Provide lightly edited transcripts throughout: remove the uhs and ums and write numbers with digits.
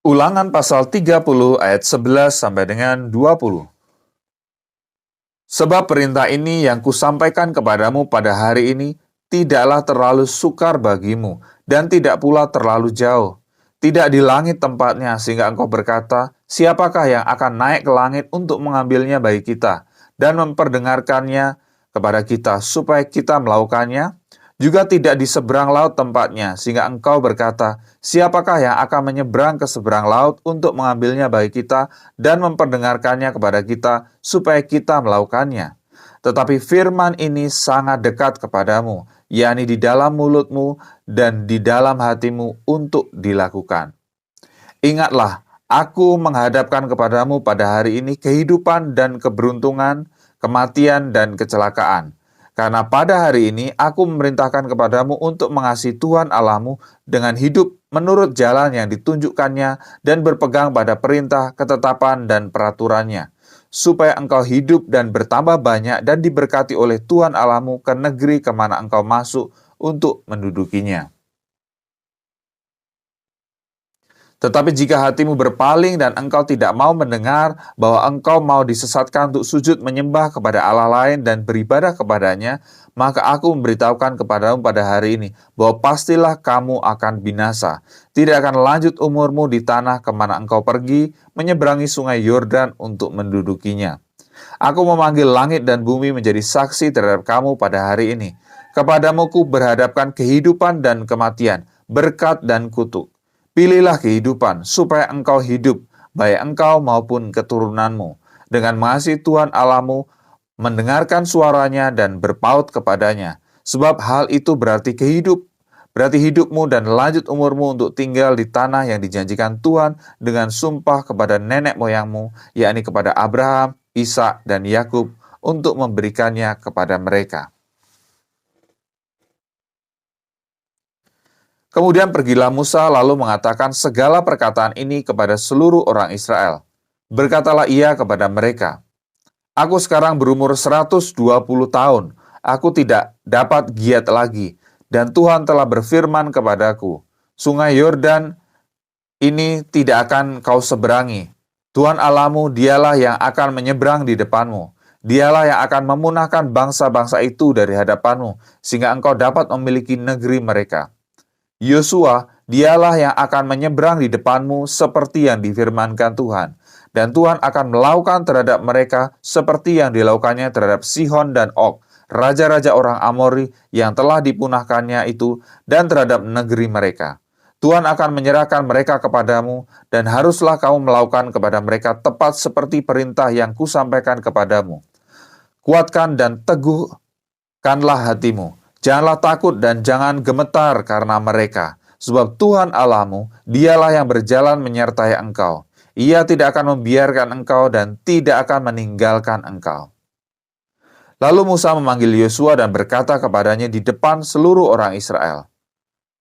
Ulangan pasal 30 ayat 11 sampai dengan 20. Sebab perintah ini yang kusampaikan kepadamu pada hari ini tidaklah terlalu sukar bagimu dan tidak pula terlalu jauh. Tidak di langit tempatnya sehingga engkau berkata, siapakah yang akan naik ke langit untuk mengambilnya bagi kita dan memperdengarkannya kepada kita supaya kita melakukannya? Juga tidak di seberang laut tempatnya, sehingga engkau berkata, siapakah yang akan menyeberang ke seberang laut untuk mengambilnya bagi kita dan memperdengarkannya kepada kita, supaya kita melakukannya. Tetapi firman ini sangat dekat kepadamu, yakni di dalam mulutmu dan di dalam hatimu untuk dilakukan. Ingatlah, aku menghadapkan kepadamu pada hari ini kehidupan dan keberuntungan, kematian dan kecelakaan. Karena pada hari ini aku memerintahkan kepadamu untuk mengasihi Tuhan Allahmu dengan hidup menurut jalan yang ditunjukkannya dan berpegang pada perintah, ketetapan, dan peraturannya, supaya engkau hidup dan bertambah banyak dan diberkati oleh Tuhan Allahmu ke negeri kemana engkau masuk untuk mendudukinya. Tetapi jika hatimu berpaling dan engkau tidak mau mendengar bahwa engkau mau disesatkan untuk sujud menyembah kepada Allah lain dan beribadah kepadanya, maka aku memberitahukan kepadamu pada hari ini bahwa pastilah kamu akan binasa. Tidak akan lanjut umurmu di tanah kemana engkau pergi, menyeberangi sungai Yordan untuk mendudukinya. Aku memanggil langit dan bumi menjadi saksi terhadap kamu pada hari ini. Kepadamu ku berhadapkan kehidupan dan kematian, berkat dan kutuk. Pilihlah kehidupan, supaya engkau hidup, baik engkau maupun keturunanmu, dengan mengasihi Tuhan Allahmu, mendengarkan suaranya dan berpaut kepadanya. Sebab hal itu berarti hidupmu dan lanjut umurmu untuk tinggal di tanah yang dijanjikan Tuhan dengan sumpah kepada nenek moyangmu, yakni kepada Abraham, Ishak, dan Yakub, untuk memberikannya kepada mereka. Kemudian pergilah Musa lalu mengatakan segala perkataan ini kepada seluruh orang Israel. Berkatalah ia kepada mereka, aku sekarang berumur 120 tahun, aku tidak dapat giat lagi, dan Tuhan telah berfirman kepadaku, sungai Yordan ini tidak akan kau seberangi. Tuhan Allahmu dialah yang akan menyeberang di depanmu. Dialah yang akan memunahkan bangsa-bangsa itu dari hadapanmu, sehingga engkau dapat memiliki negeri mereka. Yosua, dialah yang akan menyeberang di depanmu seperti yang difirmankan Tuhan. Dan Tuhan akan melakukan terhadap mereka seperti yang dilakukannya terhadap Sihon dan Og, raja-raja orang Amori yang telah dipunahkannya itu, dan terhadap negeri mereka. Tuhan akan menyerahkan mereka kepadamu, dan haruslah kamu melakukan kepada mereka tepat seperti perintah yang kusampaikan kepadamu. Kuatkan dan teguhkanlah hatimu. Janganlah takut dan jangan gemetar karena mereka, sebab Tuhan Allahmu, dialah yang berjalan menyertai engkau. Ia tidak akan membiarkan engkau dan tidak akan meninggalkan engkau. Lalu Musa memanggil Yosua dan berkata kepadanya di depan seluruh orang Israel,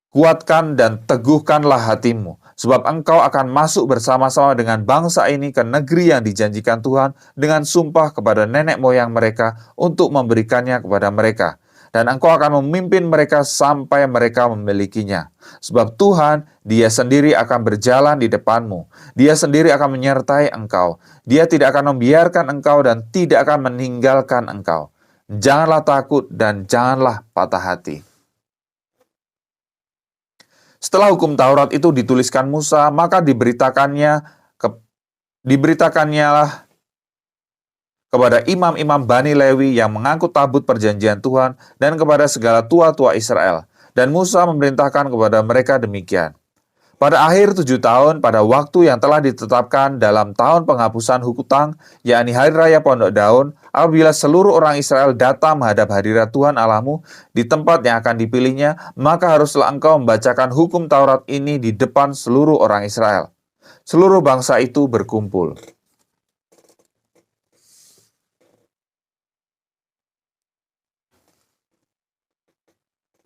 kuatkan dan teguhkanlah hatimu, sebab engkau akan masuk bersama-sama dengan bangsa ini ke negeri yang dijanjikan Tuhan dengan sumpah kepada nenek moyang mereka untuk memberikannya kepada mereka. Dan engkau akan memimpin mereka sampai mereka memilikinya. Sebab Tuhan, Dia sendiri akan berjalan di depanmu. Dia sendiri akan menyertai engkau. Dia tidak akan membiarkan engkau dan tidak akan meninggalkan engkau. Janganlah takut dan janganlah patah hati. Setelah hukum Taurat itu dituliskan Musa, maka diberitakannya kepada imam-imam Bani Lewi yang mengangkut tabut perjanjian Tuhan dan kepada segala tua-tua Israel. Dan Musa memerintahkan kepada mereka demikian. Pada akhir 7 tahun, pada waktu yang telah ditetapkan dalam tahun penghapusan hutang, yakni Hari Raya Pondok Daun, apabila seluruh orang Israel datang menghadap hadirat Tuhan Allahmu di tempat yang akan dipilihnya, maka haruslah engkau membacakan hukum Taurat ini di depan seluruh orang Israel. Seluruh bangsa itu berkumpul.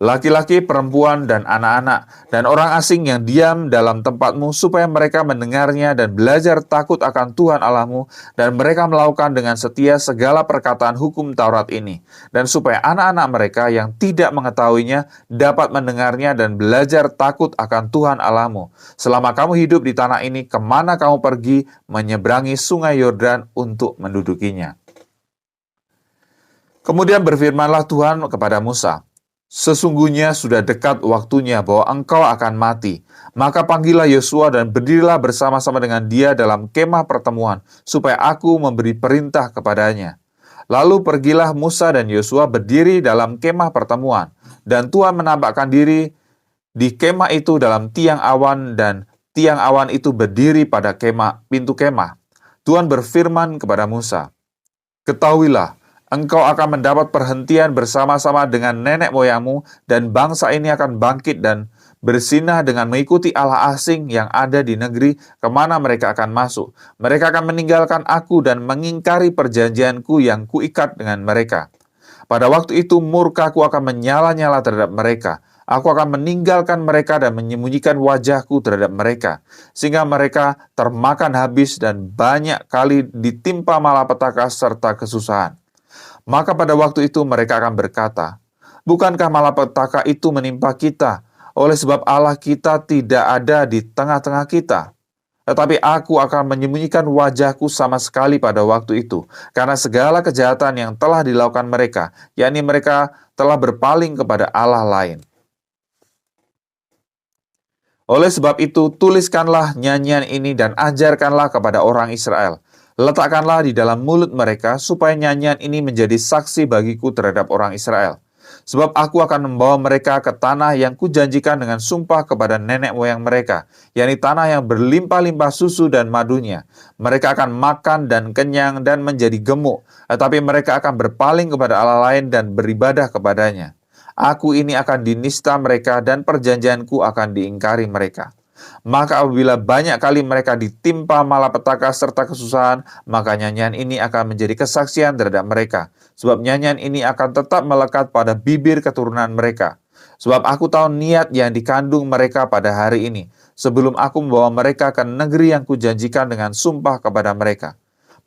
laki-laki, perempuan, dan anak-anak, dan orang asing yang diam dalam tempatmu, supaya mereka mendengarnya dan belajar takut akan Tuhan Allahmu, dan mereka melakukan dengan setia segala perkataan hukum Taurat ini, dan supaya anak-anak mereka yang tidak mengetahuinya dapat mendengarnya dan belajar takut akan Tuhan Allahmu, selama kamu hidup di tanah ini, kemana kamu pergi menyeberangi sungai Yordan untuk mendudukinya. Kemudian berfirmanlah Tuhan kepada Musa, "Sesungguhnya sudah dekat waktunya bahwa engkau akan mati. Maka panggillah Yosua dan berdirilah bersama-sama dengan dia dalam kemah pertemuan, supaya aku memberi perintah kepadanya." Lalu pergilah Musa dan Yosua berdiri dalam kemah pertemuan, dan Tuhan menampakkan diri di kemah itu dalam tiang awan, dan tiang awan itu berdiri pada pintu kemah. Tuhan berfirman kepada Musa, "Ketahuilah, engkau akan mendapat perhentian bersama-sama dengan nenek moyangmu, dan bangsa ini akan bangkit dan bersinah dengan mengikuti Allah asing yang ada di negeri kemana mereka akan masuk. Mereka akan meninggalkan aku dan mengingkari perjanjianku yang kuikat dengan mereka. Pada waktu itu murkaku akan menyala-nyala terhadap mereka. Aku akan meninggalkan mereka dan menyembunyikan wajahku terhadap mereka, sehingga mereka termakan habis dan banyak kali ditimpa malapetaka serta kesusahan. Maka pada waktu itu mereka akan berkata, 'Bukankah malapetaka itu menimpa kita, oleh sebab Allah kita tidak ada di tengah-tengah kita?' Tetapi aku akan menyembunyikan wajahku sama sekali pada waktu itu, karena segala kejahatan yang telah dilakukan mereka, yakni mereka telah berpaling kepada Allah lain. Oleh sebab itu, tuliskanlah nyanyian ini dan ajarkanlah kepada orang Israel. Letakkanlah di dalam mulut mereka, supaya nyanyian ini menjadi saksi bagiku terhadap orang Israel. Sebab aku akan membawa mereka ke tanah yang kujanjikan dengan sumpah kepada nenek moyang mereka, yakni tanah yang berlimpah-limpah susu dan madunya. Mereka akan makan dan kenyang dan menjadi gemuk, tetapi mereka akan berpaling kepada Allah lain dan beribadah kepadanya. Aku ini akan dinista mereka dan perjanjianku akan diingkari mereka. Maka apabila banyak kali mereka ditimpa malapetaka serta kesusahan, maka nyanyian ini akan menjadi kesaksian terhadap mereka. Sebab nyanyian ini akan tetap melekat pada bibir keturunan mereka. Sebab aku tahu niat yang dikandung mereka pada hari ini, sebelum aku membawa mereka ke negeri yang kujanjikan dengan sumpah kepada mereka.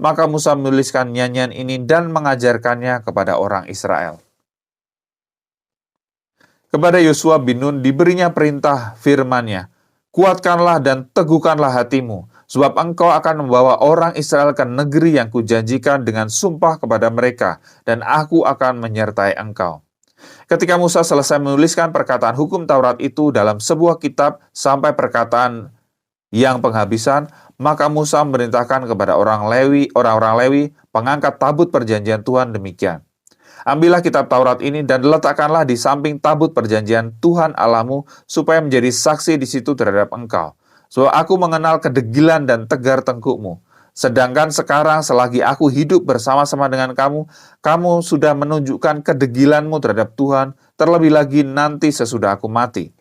Maka Musa menuliskan nyanyian ini dan mengajarkannya kepada orang Israel. Kepada Yosua bin Nun diberinya perintah firman-Nya, "Kuatkanlah dan teguhkanlah hatimu, sebab engkau akan membawa orang Israel ke negeri yang kujanjikan dengan sumpah kepada mereka, dan aku akan menyertai engkau." Ketika Musa selesai menuliskan perkataan hukum Taurat itu dalam sebuah kitab sampai perkataan yang penghabisan, maka Musa memerintahkan kepada orang-orang Lewi, pengangkat tabut perjanjian Tuhan demikian. "Ambillah kitab Taurat ini dan letakkanlah di samping tabut perjanjian Tuhan Allahmu, supaya menjadi saksi di situ terhadap engkau. Sebab aku mengenal kedegilan dan tegar tengkukmu. Sedangkan sekarang selagi aku hidup bersama-sama dengan kamu, kamu sudah menunjukkan kedegilanmu terhadap Tuhan, terlebih lagi nanti sesudah aku mati.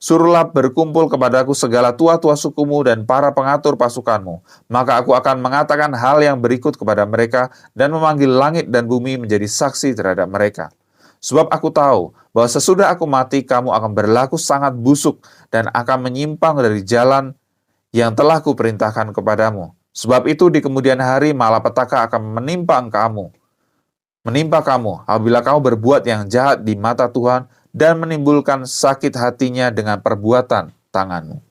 Suruhlah berkumpul kepadaku segala tua-tua sukumu dan para pengatur pasukanmu. Maka aku akan mengatakan hal yang berikut kepada mereka dan memanggil langit dan bumi menjadi saksi terhadap mereka. Sebab aku tahu bahwa sesudah aku mati, kamu akan berlaku sangat busuk dan akan menyimpang dari jalan yang telah kuperintahkan kepadamu. Sebab itu di kemudian hari malapetaka akan menimpa kamu apabila kamu berbuat yang jahat di mata Tuhan dan menimbulkan sakit hatinya dengan perbuatan tanganmu."